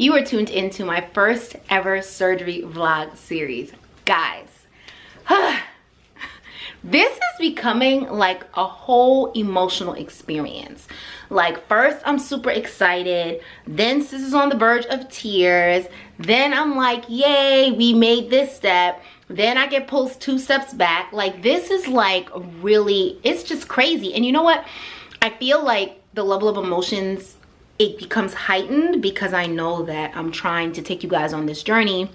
You are tuned into my first ever surgery vlog series. Guys, this is becoming like a whole emotional experience. Like, first I'm super excited, then sis is on the verge of tears, then I'm like, yay, we made this step, then I get pulled 2 steps back. Like, this is like really, it's just crazy. And you know what? I feel like the level of emotions, it becomes heightened because I know that I'm trying to take you guys on this journey,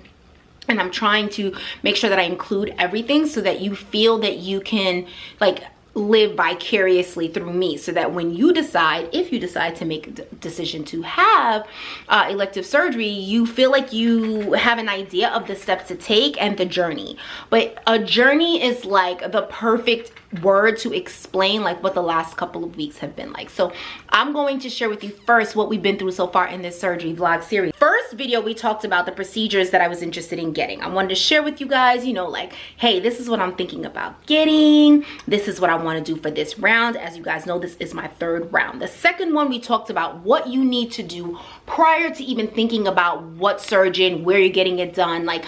and I'm trying to make sure that I include everything so that you feel that you can like live vicariously through me, so that when you decide, if you decide to make a decision to have elective surgery, you feel like you have an idea of the steps to take and the journey. But a journey is like the perfect word to explain like what the last couple of weeks have been like. So I'm going to share with you first what we've been through so far in this surgery vlog series. First video, we talked about the procedures that I was interested in getting. I wanted to share with you guys, you know, like, hey, this is what I'm thinking about getting. This is what I want to do for this round. As you guys know, this is my 3rd round. The second one, we talked about what you need to do prior to even thinking about what surgeon, where you're getting it done, like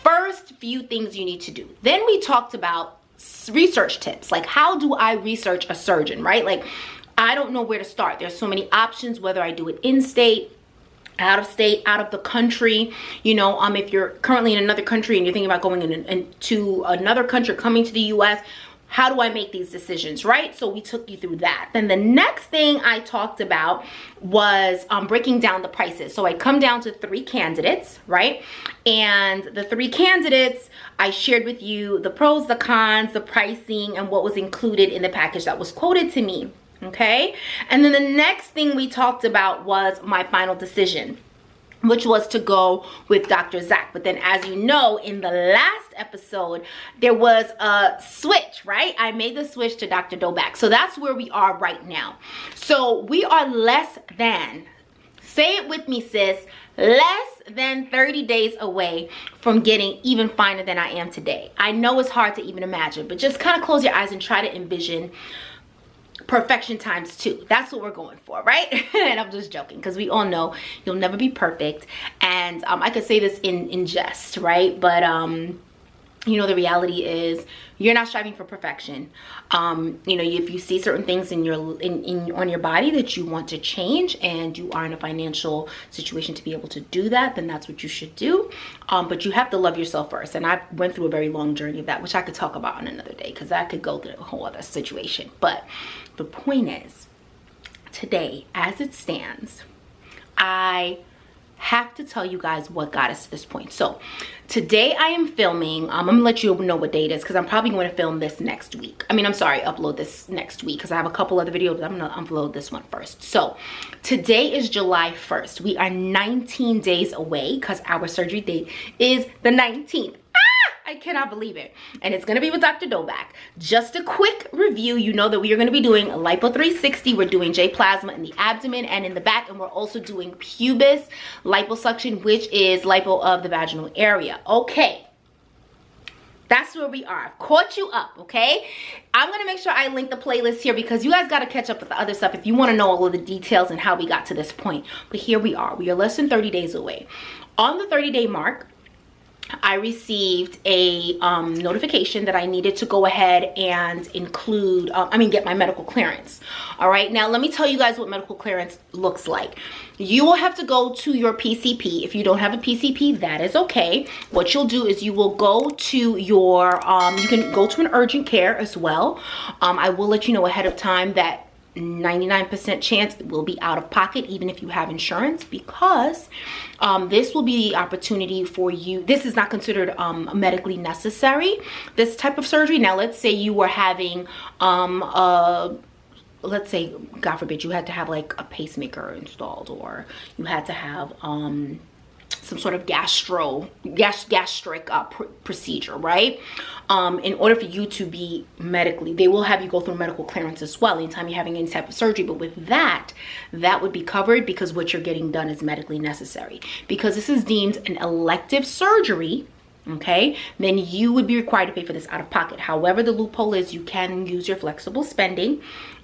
first few things you need to do. Then we talked about research tips, like how do I research a surgeon, right? Like, I don't know where to start. There's so many options, whether I do it in state, out of state, out of the country. You know, if you're currently in another country and you're thinking about going into another country, coming to the US, how do I make these decisions, right? So we took you through that. Then the next thing I talked about was breaking down the prices. So I come down to 3 candidates, right? And the 3 candidates, I shared with you the pros, the cons, the pricing, and what was included in the package that was quoted to me, okay? And then the next thing we talked about was my final decision, which was to go with Dr. Zach. But then, as you know, in the last episode, there was a switch, right? I made the switch to Dr. Doback. So that's where we are right now. So we are less than, say it with me, sis, less than 30 days away from getting even finer than I am today. I know it's hard to even imagine, but just kind of close your eyes and try to envision perfection times 2. That's what we're going for, right? And I'm just joking, because we all know you'll never be perfect. And I could say this in jest, right? But you know, the reality is you're not striving for perfection. You know, if you see certain things in your on your body that you want to change, and you are in a financial situation to be able to do that, then that's what you should do. But you have to love yourself first. And I went through a very long journey of that, which I could talk about on another day, because I could go through a whole other situation. But the point is, today, as it stands, I have to tell you guys what got us to this point. So today I am filming, I'm gonna let you know what day it is, because I'm probably going to film this next week. I mean, I'm sorry, upload this next week, because I have a couple other videos, but I'm gonna upload this one first. So today is July 1st. We are 19 days away, because our surgery date is the 19th. I cannot believe it. And it's going to be with Dr. Doback. Just a quick review. You know that we are going to be doing a lipo 360. We're doing J-plasma in the abdomen and in the back. And we're also doing pubis liposuction, which is lipo of the vaginal area. Okay. That's where we are. I've caught you up, okay? I'm going to make sure I link the playlist here, because you guys got to catch up with the other stuff if you want to know all of the details and how we got to this point. But here we are. We are less than 30 days away. On the 30-day mark, I received a notification that I needed to go ahead and include, get my medical clearance. All right, now let me tell you guys what medical clearance looks like. You will have to go to your PCP. If you don't have a PCP, that is okay. What you'll do is you will go to your, you can go to an urgent care as well. I will let you know ahead of time that 99% chance it will be out of pocket, even if you have insurance, because this will be the opportunity for you. This is not considered medically necessary, this type of surgery. Now let's say you were having let's say, God forbid, you had to have like a pacemaker installed, or you had to have some sort of gastric procedure, right? In order for you to be medically, they will have you go through medical clearance as well anytime you're having any type of surgery. But with that would be covered, because what you're getting done is medically necessary. Because this is deemed an elective surgery, okay, then you would be required to pay for this out of pocket. However, the loophole is you can use your flexible spending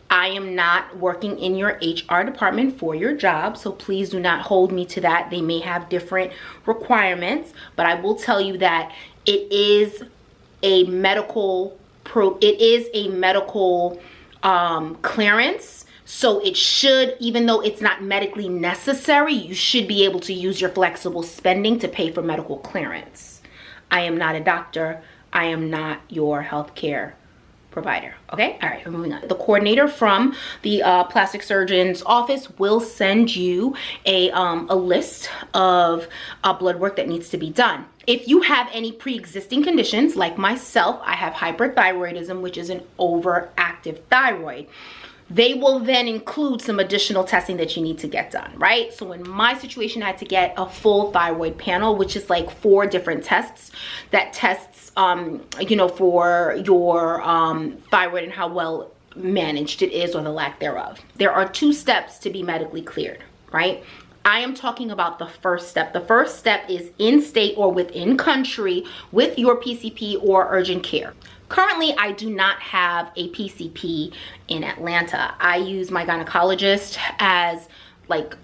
I am not working in your HR department for your job, so please do not hold me to that. They may have different requirements, but I will tell you that it is a medical clearance. So it should, even though it's not medically necessary, you should be able to use your flexible spending to pay for medical clearance. I am not a doctor. I am not your healthcare provider. Okay, all right, we're moving on. The coordinator from the plastic surgeon's office will send you a list of blood work that needs to be done. If you have any pre-existing conditions, like myself, I have hyperthyroidism, which is an overactive thyroid. They will then include some additional testing that you need to get done, right? So in my situation, I had to get a full thyroid panel, which is like 4 different tests that tests, you know, for your thyroid and how well managed it is or the lack thereof. There are 2 steps to be medically cleared, right? I am talking about the first step. The first step is in state or within country with your PCP or urgent care. Currently, I do not have a PCP in Atlanta. I use my gynecologist as like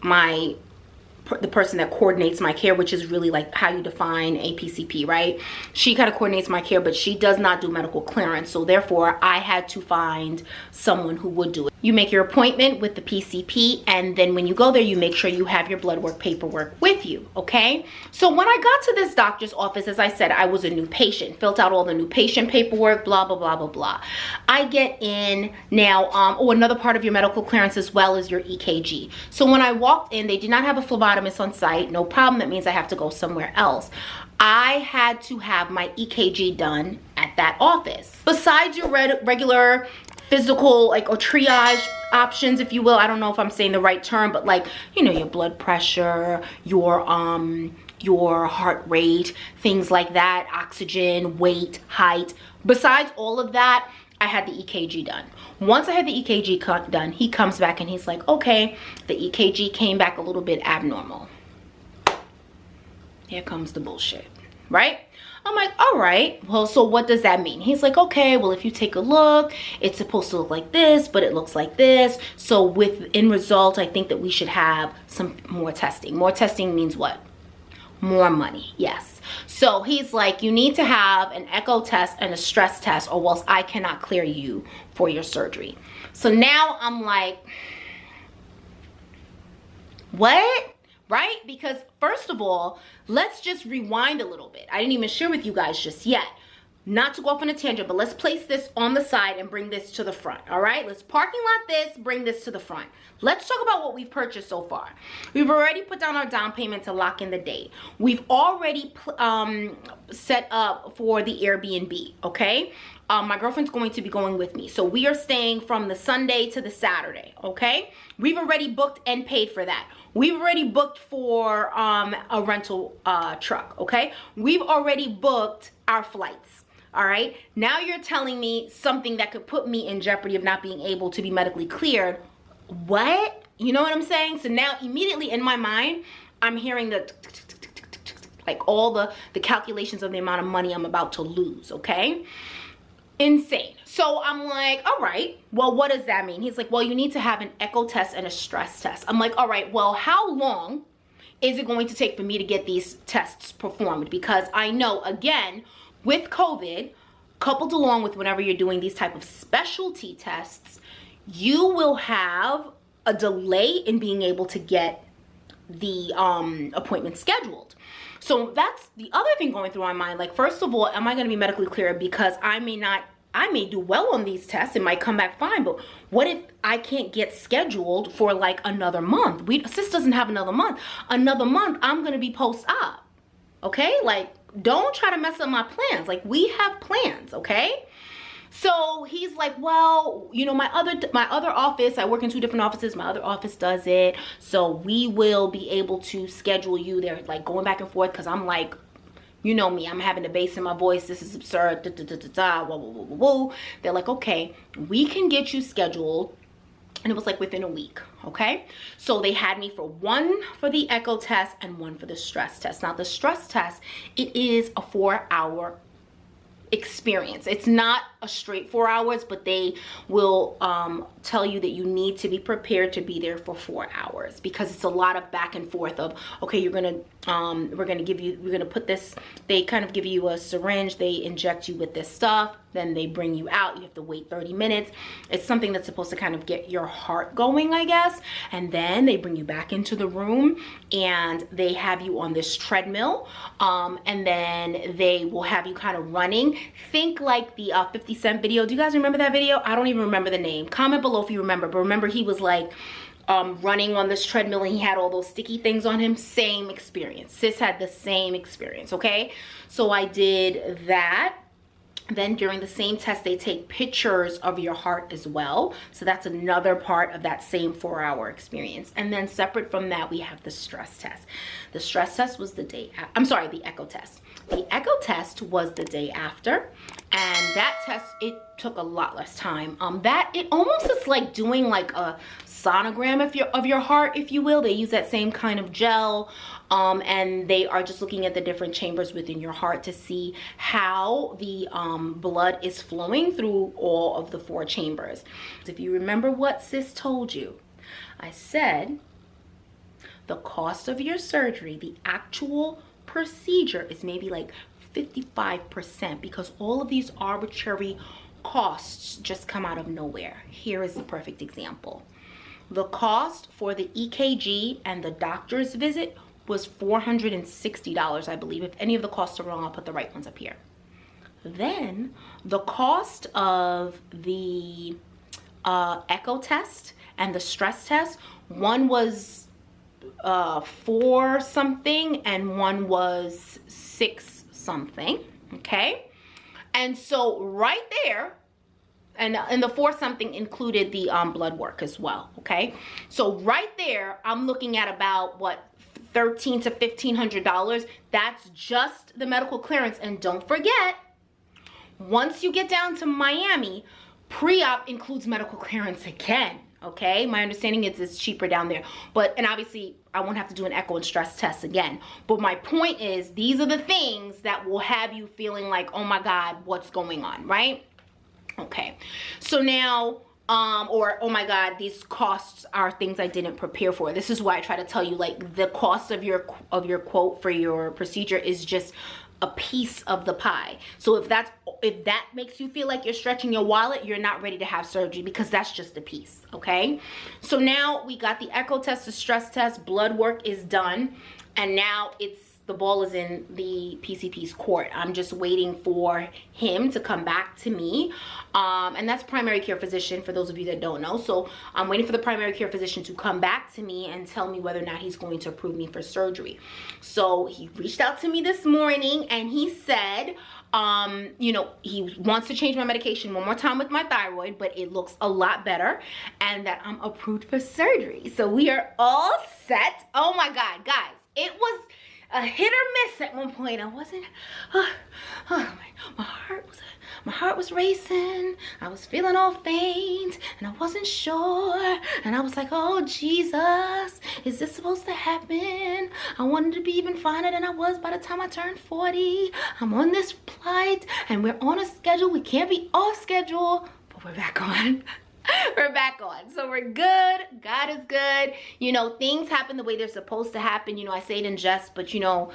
the person that coordinates my care, which is really like how you define a PCP, right? She kind of coordinates my care, but she does not do medical clearance. So therefore, I had to find someone who would do it. You make your appointment with the PCP, and then when you go there, you make sure you have your blood work paperwork with you, okay? So when I got to this doctor's office, as I said, I was a new patient, filled out all the new patient paperwork, blah, blah, blah, blah, blah. I get in now, another part of your medical clearance as well is your EKG. So when I walked in, they did not have a phlebotomist on site. No problem. That means I have to go somewhere else. I had to have my EKG done at that office. Besides your regular physical, like, or triage options, if you will, I don't know if I'm saying the right term, but like, you know, your blood pressure, your heart rate, things like that, oxygen, weight, height. Besides all of that, I had the EKG done. Once I had the EKG done, he comes back and he's like, okay, the EKG came back a little bit abnormal. Here comes the bullshit, right? I'm like, all right, well, so what does that mean? He's like, okay, well, if you take a look, it's supposed to look like this, but it looks like this. So in result, I think that we should have some more testing. More testing means what? More money, yes. So he's like, you need to have an echo test and a stress test, or else I cannot clear you for your surgery. So now I'm like, what? Right? Because first of all, let's just rewind a little bit. I didn't even share with you guys just yet. Not to go off on a tangent, but let's place this on the side and bring this to the front. All right? Let's parking lot this, bring this to the front. Let's talk about what we've purchased so far. We've already put down our down payment to lock in the date. We've already set up for the Airbnb, okay? My girlfriend's going to be going with me. So we are staying from the Sunday to the Saturday, okay? We've already booked and paid for that. We've already booked for a rental truck, okay? We've already booked our flights, all right? Now you're telling me something that could put me in jeopardy of not being able to be medically cleared. What? You know what I'm saying? So now immediately in my mind, I'm hearing the like all the calculations of the amount of money I'm about to lose, okay? Insane. So I'm like, all right, well, what does that mean? He's like, well, you need to have an echo test and a stress test. I'm like, all right, well, how long is it going to take for me to get these tests performed? Because I know, again, with COVID, coupled along with whenever you're doing these type of specialty tests, you will have a delay in being able to get the appointment scheduled. So that's the other thing going through my mind. Like, first of all, am I going to be medically cleared? Because I may do well on these tests. It might come back fine. But what if I can't get scheduled for like another month? Sis doesn't have another month. Another month, I'm going to be post-op. Okay? Like, don't try to mess up my plans. Like, we have plans, okay? So he's like, well, you know, my other office, I work in 2 different offices. My other office does it. So we will be able to schedule you. They're like going back and forth because I'm like, you know me, I'm having a bass in my voice. This is absurd. Da, da, da, da, da, whoa, whoa, whoa, whoa, whoa. They're like, okay, we can get you scheduled. And it was like within a week, okay? So they had me for 1 for the echo test and 1 for the stress test. Now the stress test, it is a 4-hour experience. It's not a straight 4 hours, but they will tell you that you need to be prepared to be there for 4 hours, because it's a lot of back and forth of, okay, we're gonna put this, they kind of give you a syringe, they inject you with this stuff, then they bring you out, you have to wait 30 minutes. It's something that's supposed to kind of get your heart going, I guess, and then they bring you back into the room and they have you on this treadmill, and then they will have you kind of running. Think like the 50 Cent video. Do you guys remember that video? I don't even remember the name. Comment below if you remember, but remember he was like running on this treadmill and he had all those sticky things on him. Same experience. Sis had the same experience, okay? So I did that. Then during the same test, they take pictures of your heart as well. So that's another part of that same 4-hour experience. And then separate from that, we have the stress test. The stress test was the day, the echo test. The echo test was the day after. And that test, it took a lot less time. It almost is like doing like a sonogram of your heart, if you will. They use that same kind of gel, and they are just looking at the different chambers within your heart to see how the blood is flowing through all of the 4 chambers. If you remember what sis told you, I said the cost of your surgery, the actual procedure, is maybe like 55%, because all of these arbitrary costs just come out of nowhere. Here is the perfect example. The cost for the EKG and the doctor's visit was $460, I believe. If any of the costs are wrong, I'll put the right ones up here. Then the cost of the echo test and the stress test, one was 4 something and one was 6 something, okay? And so right there, and the 4 something included the blood work as well, okay? So right there, I'm looking at about what, $1,300 to $1,500. That's just the medical clearance. And don't forget, once you get down to Miami, pre-op includes medical clearance again, okay? My understanding is it's cheaper down there, and obviously I won't have to do an echo and stress test again. But my point is, these are the things that will have you feeling like, oh my God, what's going on, right? Okay, so now, or oh my God, these costs are things I didn't prepare for. This is why I try to tell you, like, the cost of your quote for your procedure is just a piece of the pie. So if that makes you feel like you're stretching your wallet, you're not ready to have surgery, because that's just a piece, okay? So now we got the echo test, the stress test, blood work is done, and now the ball is in the PCP's court. I'm just waiting for him to come back to me. And that's primary care physician, for those of you that don't know. So I'm waiting for the primary care physician to come back to me and tell me whether or not he's going to approve me for surgery. So he reached out to me this morning and he said, you know, he wants to change my medication one more time with my thyroid, but it looks a lot better, and that I'm approved for surgery. So we are all set. Oh my God, guys, it was a hit or miss at one point. I wasn't, my heart was racing. I was feeling all faint and I wasn't sure. And I was like, oh Jesus, is this supposed to happen? I wanted to be even finer than I was by the time I turned 40. I'm on this flight and we're on a schedule. We can't be off schedule, but we're back on. We're back on, so we're good. God is good. You know, things happen the way they're supposed to happen. You know, I say it in jest, but you know,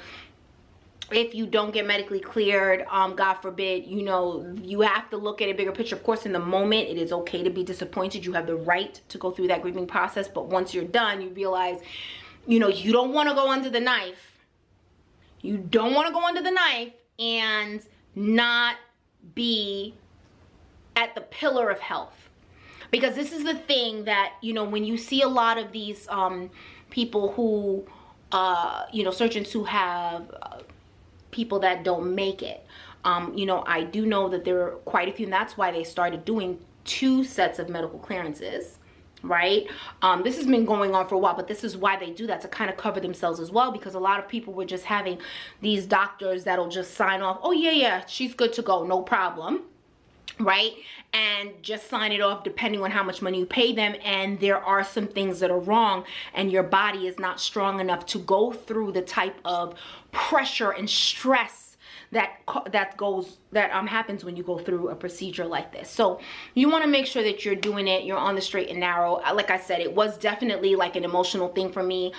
if you don't get medically cleared, God forbid, you know, you have to look at a bigger picture. Of course, in the moment, it is okay to be disappointed. You have the right to go through that grieving process, but once you're done, you realize, you know, you don't want to go under the knife. You don't want to go under the knife and not be at the pillar of health. Because this is the thing that, you know, when you see a lot of these people who, you know, surgeons who have people that don't make it, you know, I do know that there are quite a few, and that's why they started doing 2 sets of medical clearances, right? This has been going on for a while, but this is why they do that, to kind of cover themselves as well, because a lot of people were just having these doctors that'll just sign off, oh yeah, she's good to go, no problem, right? And just sign it off depending on how much money you pay them, and there are some things that are wrong and your body is not strong enough to go through the type of pressure and stress that happens when you go through a procedure like this. So you want to make sure that you're doing it, you're on the straight and narrow. Like I said, it was definitely like an emotional thing for me,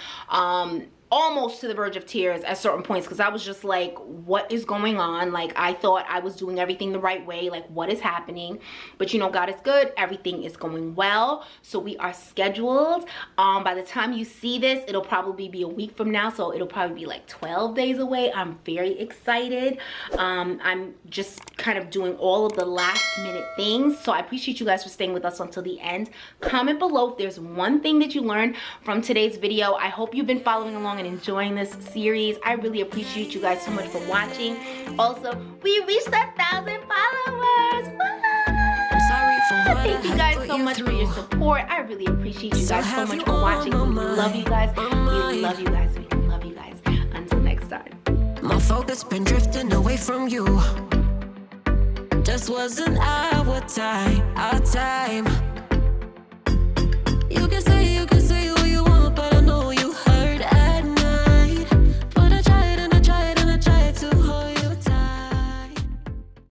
almost to the verge of tears at certain points, because I was just like, what is going on? Like, I thought I was doing everything the right way. Like, what is happening? But you know, God is good. Everything is going well. So we are scheduled. By the time you see this, it'll probably be a week from now. So it'll probably be like 12 days away. I'm very excited. I'm just kind of doing all of the last minute things. So I appreciate you guys for staying with us until the end. Comment below if there's one thing that you learned from today's video. I hope you've been following along and enjoying this series. I really appreciate you guys so much for watching. Also, we reached 1,000 followers. Thank you guys so much for your support. I really appreciate you guys so much for watching. We love you guys. We love you guys. We love you guys. Until next time. My focus been drifting away from you. Just wasn't our time, our time. You can say